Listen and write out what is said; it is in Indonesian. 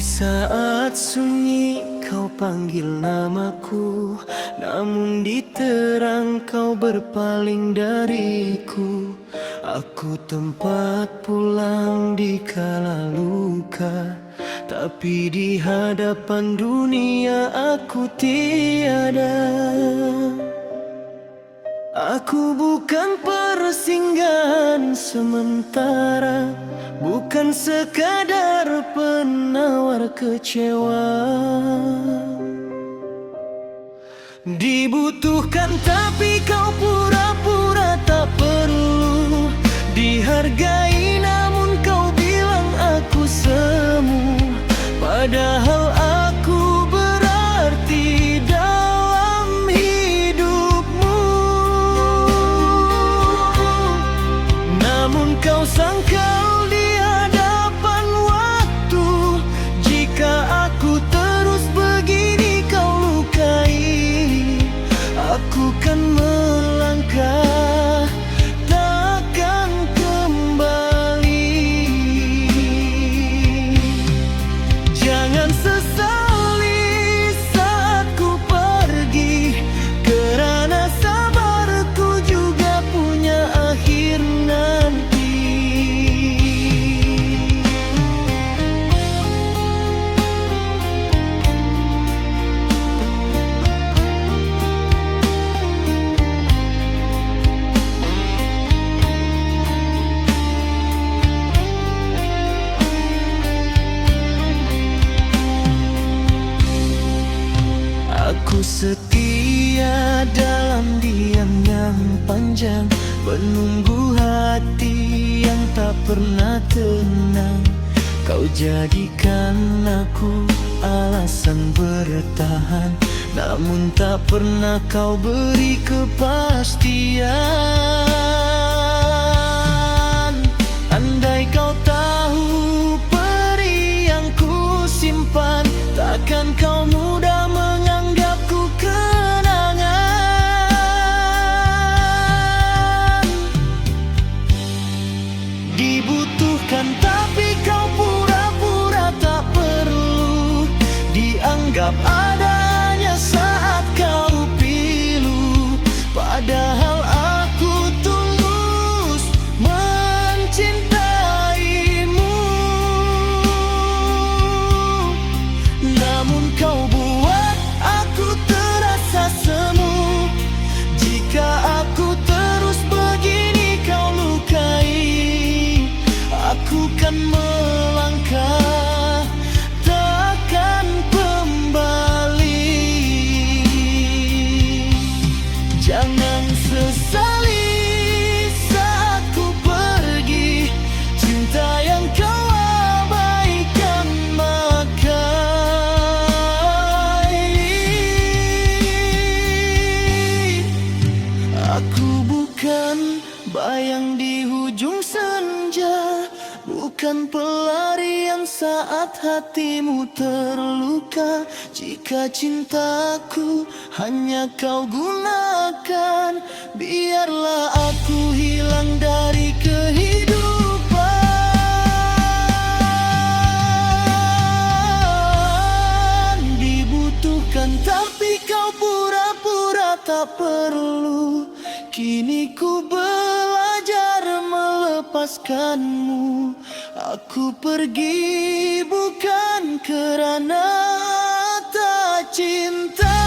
saat sunyi kau panggil namaku, namun di terang kau berpaling dariku. Aku tempat pulang di kala luka, tapi di hadapan dunia aku tiada. Aku bukan persinggahan sementara, bukan sekadar penawar kecewa. Dibutuhkan tapi kau pura-pura tak perlu, dihargai namun kau bilang aku semu. Padahal aku berarti dalam hidupmu. Namun kau sangkal di hadapan waktu, jika aku terus begini kau lukai, aku kan melangkah, takkan kembali. Jangan sesali saat ku pergi, kerana sabarku juga punya akhir nanti. Aku setia dalam diam yang panjang, menunggu hati yang tak pernah tenang. Kau jadikan aku alasan bertahan, namun tak pernah kau beri kepastian. Andai kau tahu peri yang ku simpan, takkan kau mudah menganggapku kenangan. Dibutuhkan tapi kau pura-pura tak perlu, dianggap adanya saat kau pilu. Padahal aku tulus mencintaimu. Namun kau buat aku terasa semu, jika aku terus begini kau lukai, aku kan melangkah, takkan kembali. Jangan sesali saat ku pergi, cinta yang kau abaikan makai. Aku bukan bayang di hujung senja, bukan pelarian saat hatimu terluka. Jika cintaku hanya kau gunakan, biarlah aku hilang dari kehidupan. Dibutuhkan tapi kau pura-pura tak perlu, kini ku belajar melepaskanmu. Aku pergi bukan kerana tak cinta.